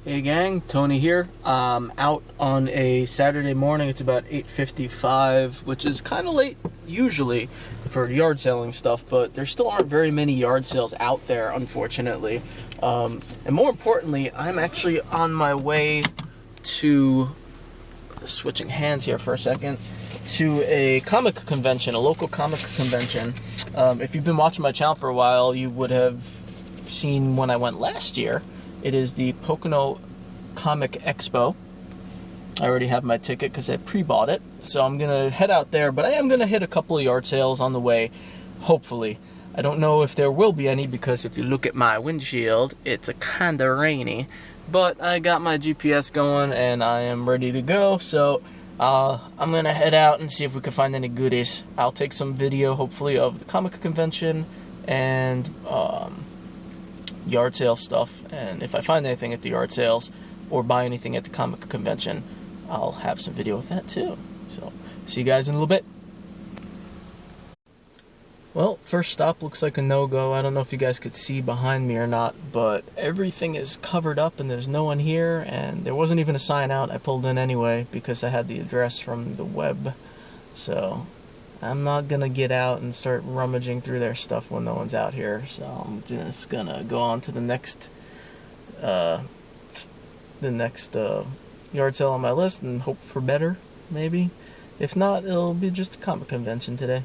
Hey gang, Tony here. Out on a Saturday morning. It's about 8:55, which is kind of late usually for yard selling stuff, but there still aren't very many yard sales out there, unfortunately. And more importantly, I'm actually on my way to, switching hands here for a second, to a comic convention, a local comic convention. If you've been watching my channel for a while, you would have seen when I went last year. It is the Pocono Comic Expo. I already have my ticket because I pre-bought it, so I'm gonna head out there, but I am gonna hit a couple of yard sales on the way, hopefully. I don't know if there will be any because if you look at my windshield, it's a kinda rainy, but I got my GPS going and I am ready to go, so I'm gonna head out and see if we can find any goodies. I'll take some video, hopefully, of the comic convention and yard sale stuff, and if I find anything at the yard sales or buy anything at the comic convention, I'll have some video of that too. So see you guys in a little bit. Well, first stop looks like a no-go. I don't know if you guys could see behind me or not, but everything is covered up and there's no one here, and there wasn't even a sign out. I pulled in anyway because I had the address from the web, so I'm not gonna get out and start rummaging through their stuff when no one's out here, so I'm just gonna go on to the next yard sale on my list and hope for better, maybe. If not, it'll be just a comic convention today.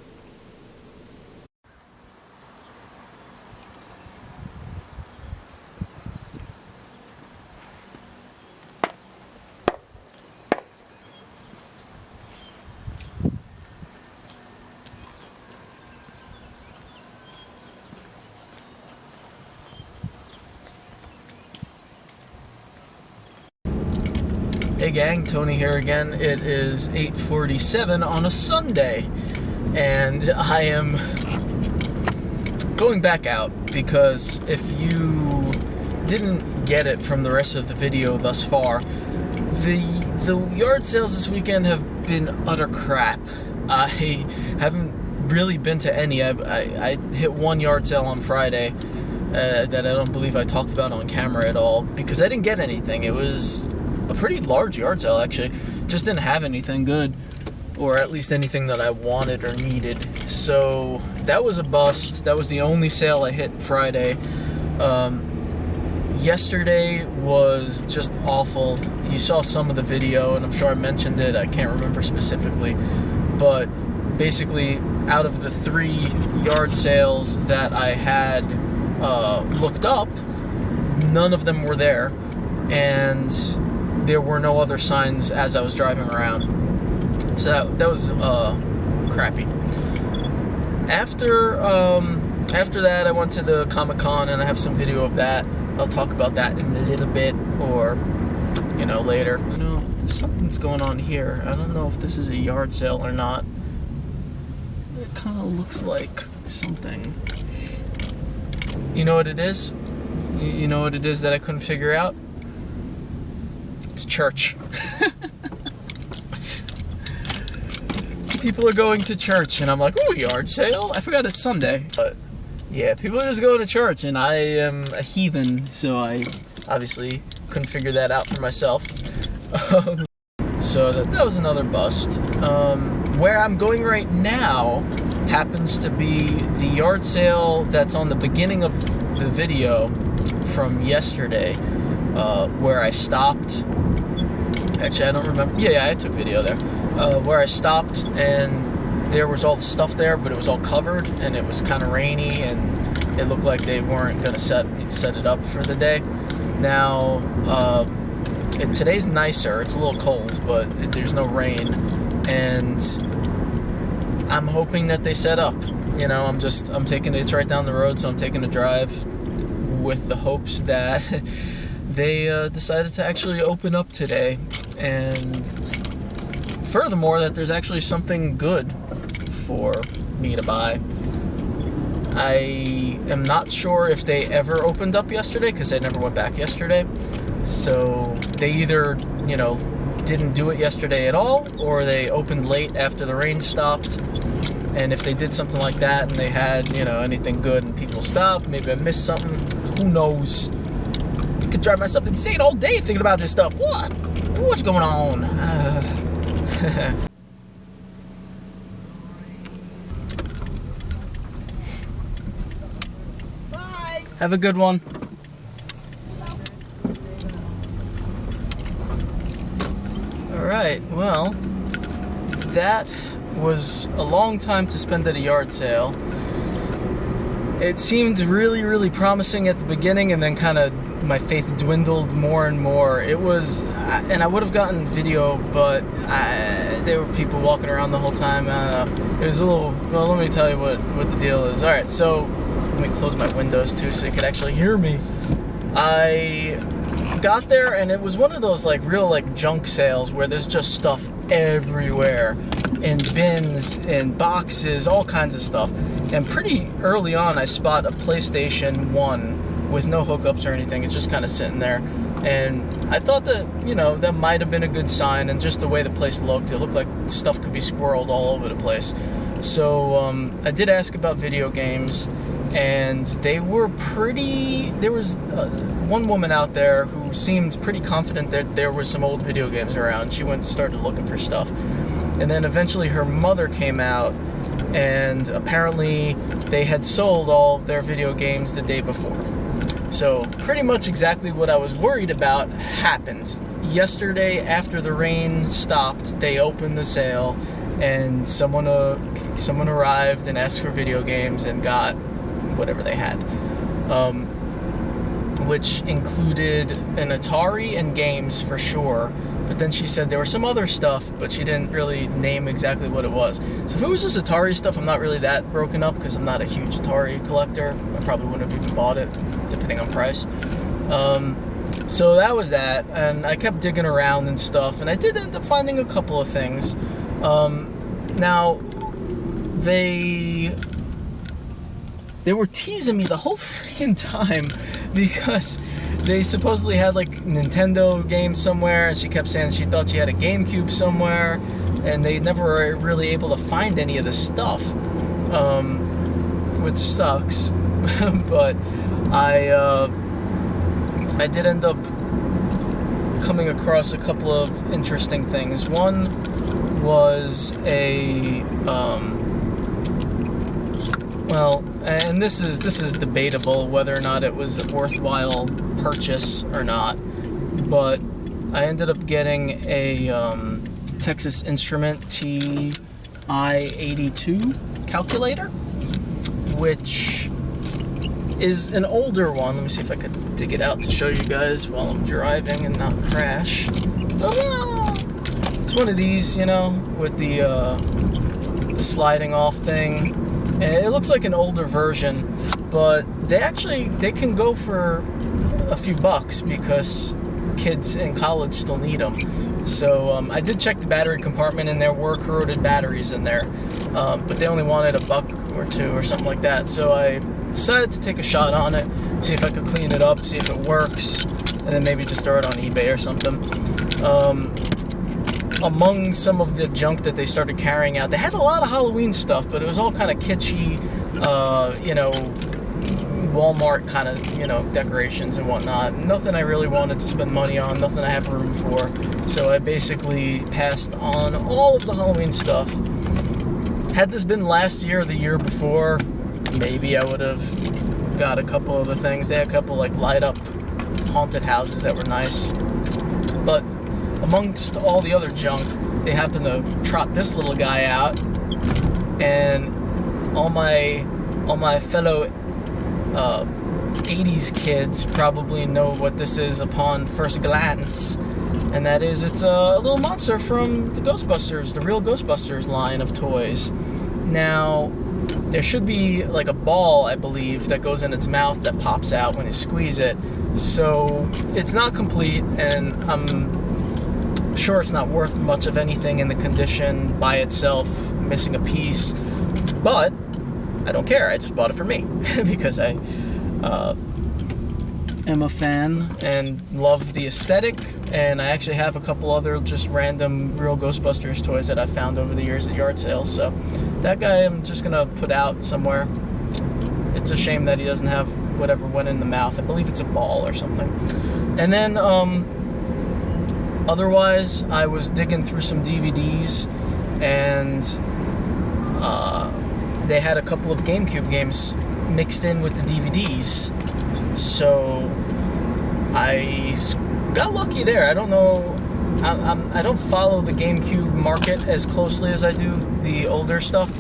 Hey gang, Tony here again. It is 8:47 on a Sunday, and I am going back out because if you didn't get it from the rest of the video thus far, the yard sales this weekend have been utter crap. I haven't really been to any. I hit one yard sale on Friday that I don't believe I talked about on camera at all because I didn't get anything. It was a pretty large yard sale, actually. Just didn't have anything good, or at least anything that I wanted or needed. So that was a bust. That was the only sale I hit Friday. Yesterday was just awful. You saw some of the video, and I'm sure I mentioned it. I can't remember specifically, but basically, out of the 3 yard sales that I had looked up, none of them were there, and there were no other signs as I was driving around. So that was crappy. After that, I went to the Comic-Con, and I have some video of that. I'll talk about that in a little bit, or later. Something's going on here. I don't know if this is a yard sale or not. It kind of looks like something. You know what it is? You know what it is that I couldn't figure out? It's church. People are going to church, and I'm like, ooh, yard sale? I forgot it's Sunday. But yeah, people are just going to church, and I am a heathen, so I obviously couldn't figure that out for myself. So that was another bust. Where I'm going right now happens to be the yard sale that's on the beginning of the video from yesterday, where I stopped. Actually, I don't remember. Yeah, I took video there. Where I stopped, and there was all the stuff there, but it was all covered, and it was kind of rainy, and it looked like they weren't going to set it up for the day. Now, today's nicer. It's a little cold, but there's no rain, and I'm hoping that they set up. I'm taking it. It's right down the road, so I'm taking a drive with the hopes that they decided to actually open up today, and furthermore that there's actually something good for me to buy. I am not sure if they ever opened up yesterday because I never went back yesterday, so they either didn't do it yesterday at all, or they opened late after the rain stopped. And if they did something like that and they had anything good and people stopped, maybe I missed something, who knows. could drive myself insane all day thinking about this stuff. What? What's going on? Bye. Have a good one. Alright, well, that was a long time to spend at a yard sale. It seemed really, really promising at the beginning, and then kind of my faith dwindled more and more. It was, and I would have gotten video, but there were people walking around the whole time. It was a little, well, let me tell you what the deal is. Alright, so let me close my windows too so you could actually hear me. I got there, and it was one of those like real like junk sales where there's just stuff everywhere, in bins, in boxes, all kinds of stuff. And pretty early on, I spot a PlayStation 1 with no hookups or anything. It's just kind of sitting there. And I thought that, you know, that might have been a good sign. And just the way the place looked, it looked like stuff could be squirreled all over the place. So I did ask about video games, and they were pretty... There was one woman out there who seemed pretty confident that there was some old video games around. She went and started looking for stuff. And then eventually her mother came out, and apparently they had sold all of their video games the day before. So pretty much exactly what I was worried about happened. Yesterday, after the rain stopped, they opened the sale, and someone arrived and asked for video games and got whatever they had, which included an Atari and games for sure. But then she said there was some other stuff, but she didn't really name exactly what it was. So if it was just Atari stuff, I'm not really that broken up because I'm not a huge Atari collector. I probably wouldn't have even bought it, depending on price. So that was that, and I kept digging around and stuff, and I did end up finding a couple of things. Now, they were teasing me the whole freaking time because they supposedly had like Nintendo games somewhere, and she kept saying she thought she had a GameCube somewhere, and they never were really able to find any of the stuff, which sucks. But I did end up coming across a couple of interesting things. One was a well, and this is debatable whether or not it was a worthwhile purchase or not, but I ended up getting a Texas Instrument TI-82 calculator, which is an older one. Let me see if I could dig it out to show you guys while I'm driving and not crash. It's one of these, you know, with the sliding off thing. And it looks like an older version, but they can go for a few bucks because kids in college still need them. So I did check the battery compartment, and there were corroded batteries in there, but they only wanted $1 or $2 or something like that. So I decided to take a shot on it, see if I could clean it up, see if it works, and then maybe just throw it on eBay or something. Among some of the junk that they started carrying out, they had a lot of Halloween stuff, but it was all kind of kitschy, you know, Walmart kind of, you know, decorations and whatnot. Nothing I really wanted to spend money on, nothing I have room for. So I basically passed on all of the Halloween stuff. Had this been last year or the year before, maybe I would have got a couple of the things. They had a couple like light up haunted houses that were nice. But amongst all the other junk, they happened to trot this little guy out, and all my fellow 80s kids probably know what this is upon first glance, and that is it's a little monster from the Ghostbusters, the real Ghostbusters line of toys. Now, there should be like a ball, I believe, that goes in its mouth that pops out when you squeeze it, so it's not complete, and I'm sure it's not worth much of anything in the condition by itself, missing a piece, but I don't care. I just bought it for me because I am a fan and love the aesthetic, and I actually have a couple other just random real Ghostbusters toys that I've found over the years at yard sales, so that guy I'm just gonna put out somewhere. It's a shame that he doesn't have whatever went in the mouth. I believe it's a ball or something. And then otherwise, I was digging through some DVDs, and they had a couple of GameCube games mixed in with the DVDs. So I got lucky there. I don't know. I don't follow the GameCube market as closely as I do the older stuff,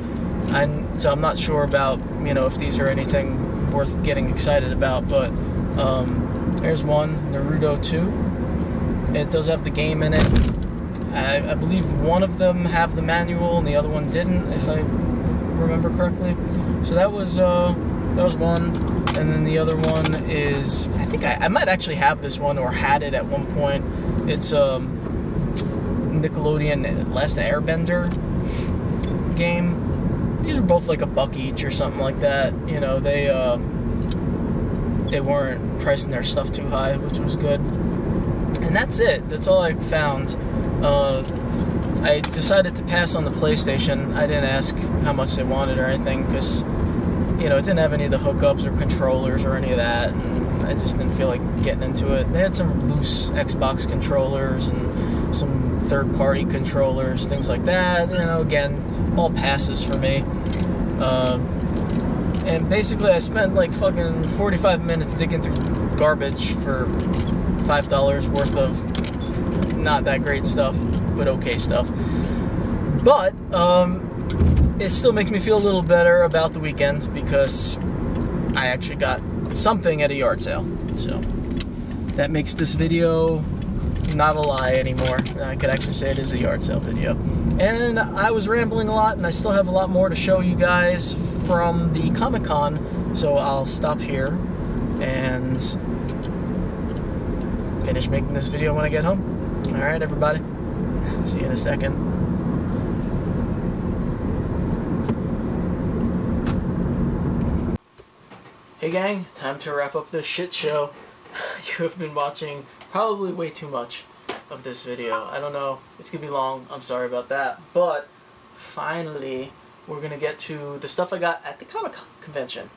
so I'm not sure about, you know, if these are anything worth getting excited about. But there's one, Naruto 2. It does have the game in it. I believe one of them have the manual and the other one didn't, if I remember correctly. So that was one. And then the other one is, I think I might actually have this one or had it at one point. It's Nickelodeon Last Airbender game. These are both like $1 each or something like that. You know, they weren't pricing their stuff too high, which was good. And that's it. That's all I found. I decided to pass on the PlayStation. I didn't ask how much they wanted or anything, because, you know, it didn't have any of the hookups or controllers or any of that, and I just didn't feel like getting into it. They had some loose Xbox controllers and some third-party controllers, things like that. You know, again, all passes for me. And basically, I spent like fucking 45 minutes digging through garbage for $5 worth of not that great stuff, but okay stuff. But it still makes me feel a little better about the weekend, because I actually got something at a yard sale. So that makes this video not a lie anymore. I could actually say it is a yard sale video. And I was rambling a lot, and I still have a lot more to show you guys from the Comic-Con, so I'll stop here and finish making this video when I get home. Alright, everybody. See you in a second. Hey gang, time to wrap up this shit show. You have been watching probably way too much of this video. I don't know, it's gonna be long, I'm sorry about that. But finally, we're gonna get to the stuff I got at the Comic Convention.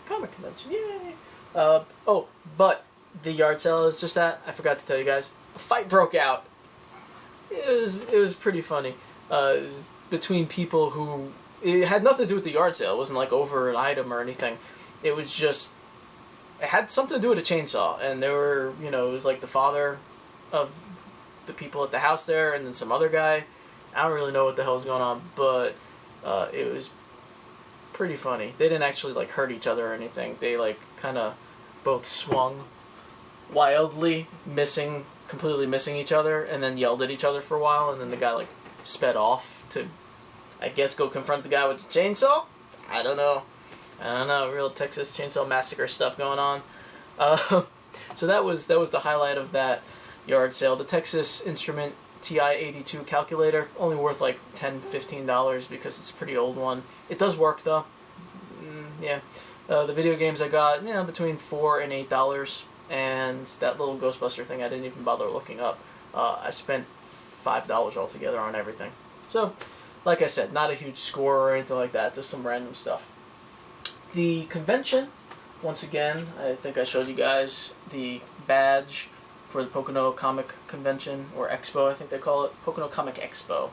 Comic Convention, yay! Oh, but the yard sale is just that. I forgot to tell you guys. A fight broke out. It was pretty funny. It was between people who, it had nothing to do with the yard sale. It wasn't like over an item or anything. It was just, it had something to do with a chainsaw, and there were, you know, it was like the father of the people at the house there, and then some other guy. I don't really know what the hell's going on, but it was pretty funny. They didn't actually like hurt each other or anything. They like kind of both swung wildly, completely missing each other, and then yelled at each other for a while, and then the guy like sped off to, I guess, go confront the guy with the chainsaw? I don't know, real Texas Chainsaw Massacre stuff going on. So that was the highlight of that yard sale. The Texas Instrument TI-82 calculator, only worth like $10-15 because it's a pretty old one. It does work though. Yeah. The video games I got, you know, between $4 and $8, and that little Ghostbuster thing I didn't even bother looking up. I spent $5 altogether on everything. So, like I said, not a huge score or anything like that, just some random stuff. The convention, once again, I think I showed you guys the badge for the Pocono Comic Convention, or Expo, I think they call it. Pocono Comic Expo.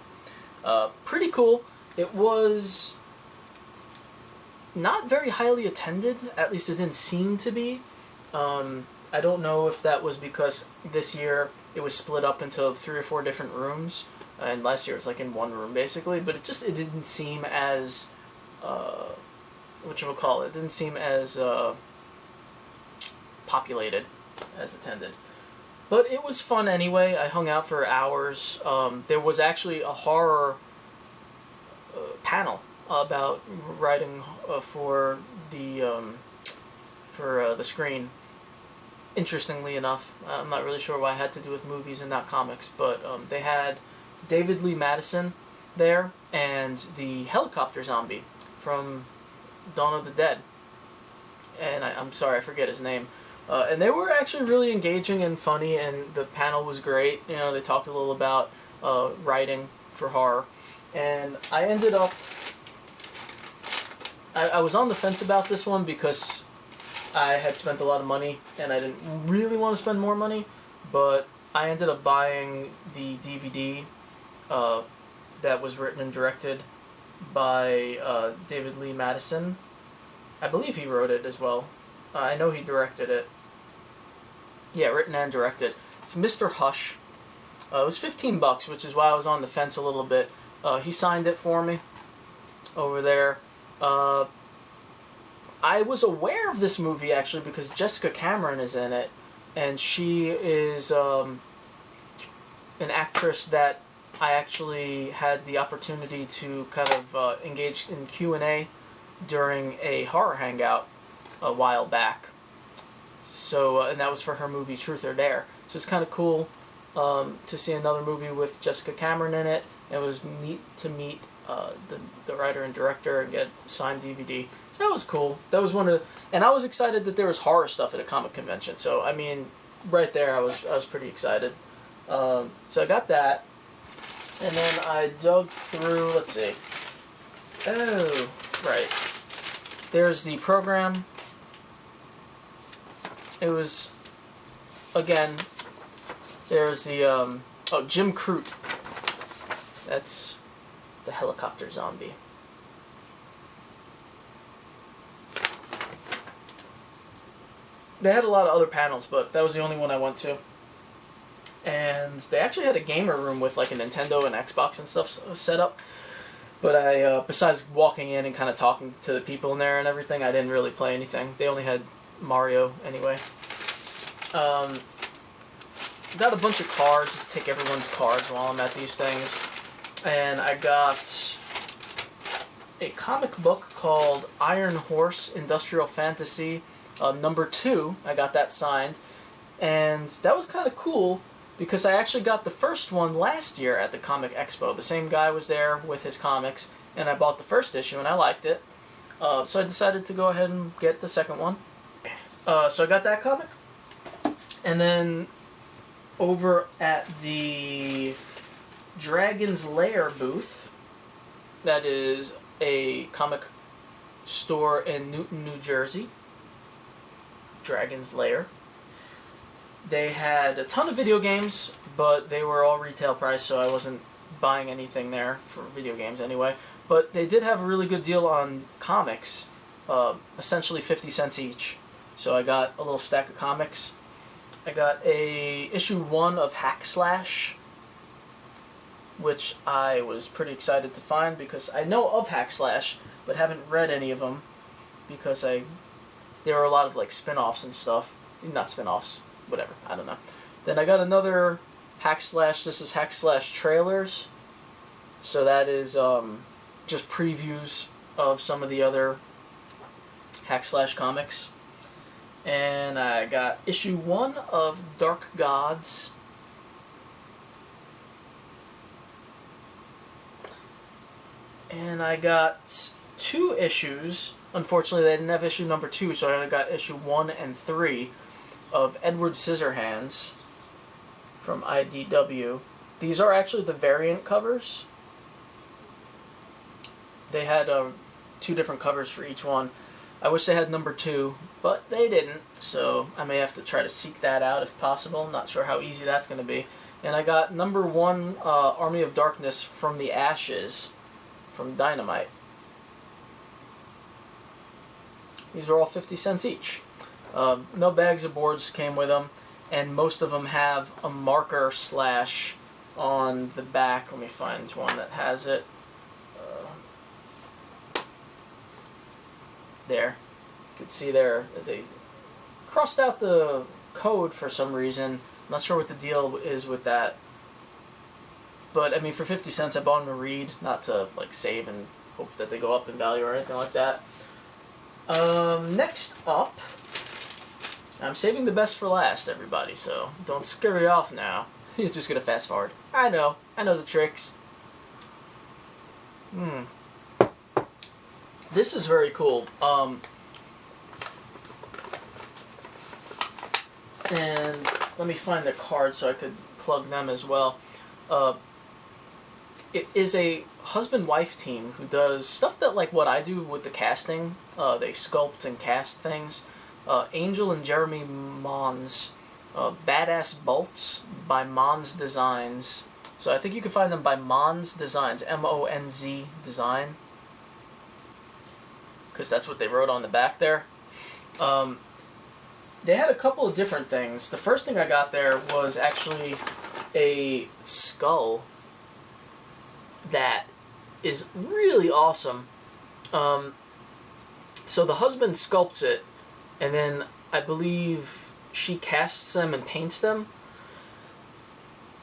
Pretty cool. It was not very highly attended, at least it didn't seem to be. I don't know if that was because this year it was split up into 3 or 4 different rooms, and last year it was like in one room basically, but it didn't seem as, it didn't seem as populated as attended. But it was fun anyway. I hung out for hours. There was actually a horror panel about writing for the screen. Interestingly enough, I'm not really sure why it had to do with movies and not comics, but they had David Lee Madison there and the helicopter zombie from Dawn of the Dead. And I'm sorry, I forget his name. And they were actually really engaging and funny, and the panel was great. You know, they talked a little about writing for horror. And I ended up, I was on the fence about this one because I had spent a lot of money, and I didn't really want to spend more money, but I ended up buying the DVD that was written and directed by David Lee Madison. I believe he wrote it as well. I know he directed it. Yeah, written and directed. It's Mr. Hush. It was $15, which is why I was on the fence a little bit. He signed it for me over there. I was aware of this movie, actually, because Jessica Cameron is in it, and she is an actress that I actually had the opportunity to kind of engage in Q&A during a horror hangout a while back. So, and that was for her movie Truth or Dare. So it's kind of cool to see another movie with Jessica Cameron in it. It was neat to meet the writer and director and get signed DVD. So that was cool. That was one of, and I was excited that there was horror stuff at a comic convention. So I mean, right there, I was pretty excited. So I got that, and then I dug through. Let's see. Oh, right. There's the program. It was, again, there's the, Jim Crute. That's the helicopter zombie. They had a lot of other panels, but that was the only one I went to. And they actually had a gamer room with like a Nintendo and Xbox and stuff set up. But I, besides walking in and kind of talking to the people in there and everything, I didn't really play anything. They only had Mario anyway. Got a bunch of cards, take everyone's cards while I'm at these things. And I got a comic book called Iron Horse Industrial Fantasy number 2. I got that signed. And that was kind of cool because I actually got the first one last year at the Comic Expo. The same guy was there with his comics, and I bought the first issue and I liked it. So I decided to go ahead and get the second one. So I got that comic. And then over at the Dragon's Lair booth, that is a comic store in Newton, New Jersey, Dragon's Lair. They had a ton of video games, but they were all retail price, so I wasn't buying anything there for video games anyway. But they did have a really good deal on comics, essentially 50 cents each. So I got a little stack of comics. I got a issue 1 of Hack Slash, which I was pretty excited to find because I know of Hack Slash, but haven't read any of them because there were a lot of like spin-offs and stuff. Not spin-offs, whatever, I don't know. Then I got another Hack Slash. This is Hack Slash trailers. So that is just previews of some of the other Hack Slash comics. And I got issue 1 of Dark Gods. And I got 2 issues. Unfortunately, they didn't have issue number 2, so I only got issue 1 and 3 of Edward Scissorhands from IDW. These are actually the variant covers. They had 2 different covers for each one. I wish they had number 2, but they didn't, so I may have to try to seek that out if possible. I'm not sure how easy that's going to be. And I got number 1, Army of Darkness from the Ashes, from Dynamite. These are all 50 cents each. No bags of boards came with them, and most of them have a marker slash on the back. Let me find one that has it. There. You can see there, they crossed out the code for some reason. I'm not sure what the deal is with that. But, I mean, for 50 cents, I bought them to read, not to, like, save and hope that they go up in value or anything like that. Next up, I'm saving the best for last, everybody, so don't scurry off now. You're just gonna fast forward. I know the tricks. This is very cool. And let me find the card so I could plug them as well. It is a husband-wife team who does stuff that like what I do with the casting. They sculpt and cast things. Angel and Jeremy Mons. Badass Bolts by Mons Designs. So I think you can find them by Mons Designs, M-O-N-Z Design, because that's what they wrote on the back there. They had a couple of different things. The first thing I got there was actually a skull that is really awesome. So the husband sculpts it, and then I believe she casts them and paints them.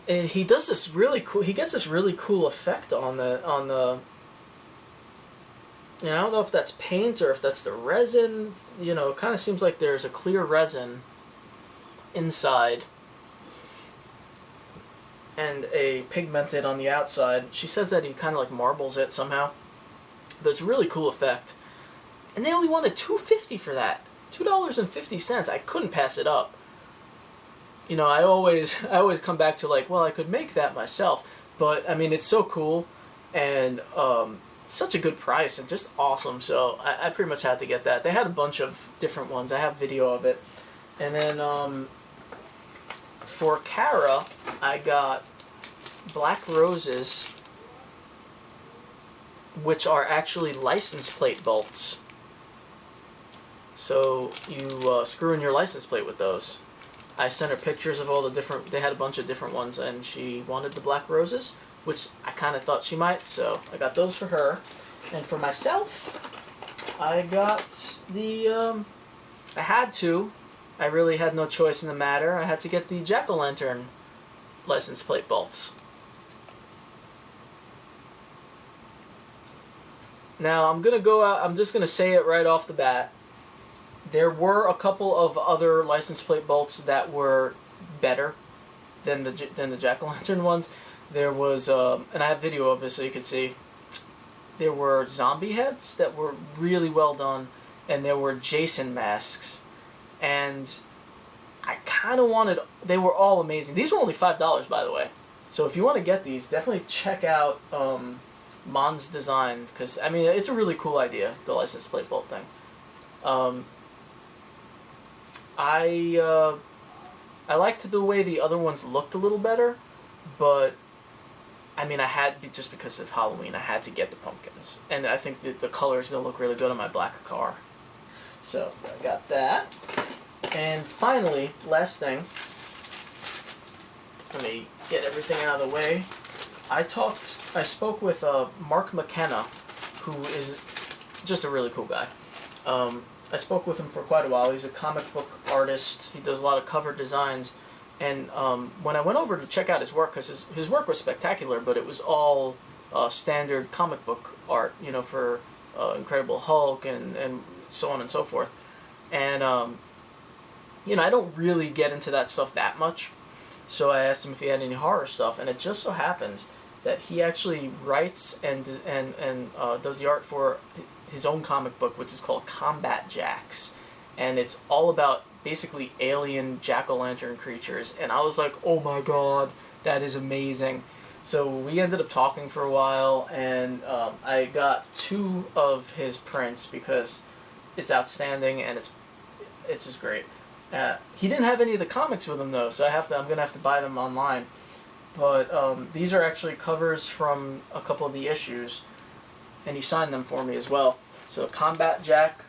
And he does this really cool. He gets this really cool effect on the. I don't know if that's paint or if that's the resin. You know, it kind of seems like there's a clear resin inside and a pigmented on the outside. She says that he kind of like marbles it somehow. But it's a really cool effect. And they only wanted $2.50 for that. $2.50. I couldn't pass it up. You know, I always come back to like, well, I could make that myself. But I mean, it's so cool, and such a good price and just awesome. So I pretty much had to get that. They had a bunch of different ones. I have video of it. And then for Kara, I got black roses, which are actually license plate bolts. So you screw in your license plate with those. I sent her pictures of all the different, they had a bunch of different ones, and she wanted the black roses, which I kind of thought she might, so I got those for her. And for myself, I got the, I had to, I really had no choice in the matter, I had to get the jack-o'-lantern license plate bolts. Now I'm going to go out, I'm just going to say it right off the bat. There were a couple of other license plate bolts that were better than the jack-o'-lantern ones. There was, and I have video of this so you can see, there were zombie heads that were really well done, and there were Jason masks. And I kind of wanted, they were all amazing. These were only $5, by the way. So if you want to get these, definitely check out Mons Design, because, I mean, it's a really cool idea, the license plate bolt thing. I liked the way the other ones looked a little better, but I mean, I had, just because of Halloween, I had to get the pumpkins. And I think that the color is going to look really good on my black car. So, I got that. And finally, last thing, let me get everything out of the way. I spoke with Mark McKenna, who is just a really cool guy. I spoke with him for quite a while. He's a comic book artist. He does a lot of cover designs. And when I went over to check out his work, because his work was spectacular, but it was all standard comic book art, you know, for Incredible Hulk and so on and so forth. And, you know, I don't really get into that stuff that much. So I asked him if he had any horror stuff, and it just so happens that he actually writes and does the art for his own comic book, which is called Combat Jacks. And it's all about basically alien jack-o'-lantern creatures. And I was like, oh my god, that is amazing. So we ended up talking for a while, and I got 2 of his prints because it's outstanding and it's just great. He didn't have any of the comics with him though, so I'm gonna have to buy them online. But these are actually covers from a couple of the issues, and he signed them for me as well. So Combat Jack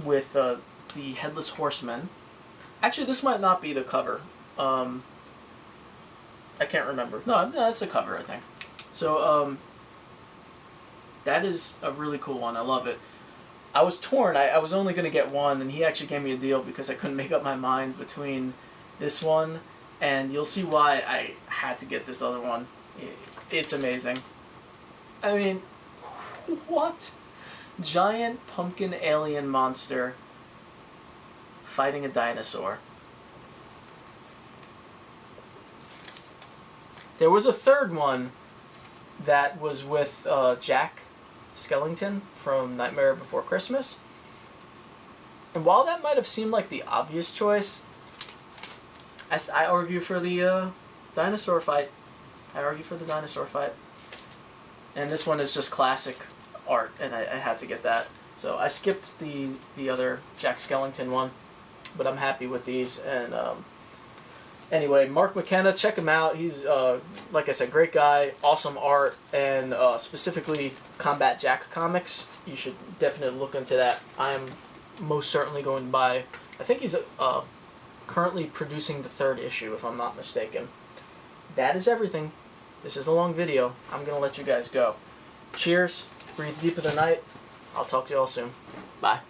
with the Headless Horseman. Actually, this might not be the cover. I can't remember. No, that's the cover, I think. So that is a really cool one. I love it. I was torn. I was only going to get one, and he actually gave me a deal because I couldn't make up my mind between this one, and you'll see why I had to get this other one. It's amazing. I mean, what? Giant pumpkin alien monster fighting a dinosaur. There was a third one that was with Jack Skellington from Nightmare Before Christmas. And while that might have seemed like the obvious choice, I argue for the dinosaur fight. I argue for the dinosaur fight. And this one is just classic art, and I had to get that. So I skipped the other Jack Skellington one, but I'm happy with these. And anyway, Mark McKenna, check him out. He's, like I said, great guy, awesome art, and specifically Combat Jack comics. You should definitely look into that. I am most certainly going to buy. I think he's currently producing the 3rd issue, if I'm not mistaken. That is everything. This is a long video. I'm going to let you guys go. Cheers. Breathe deep of the night. I'll talk to you all soon. Bye.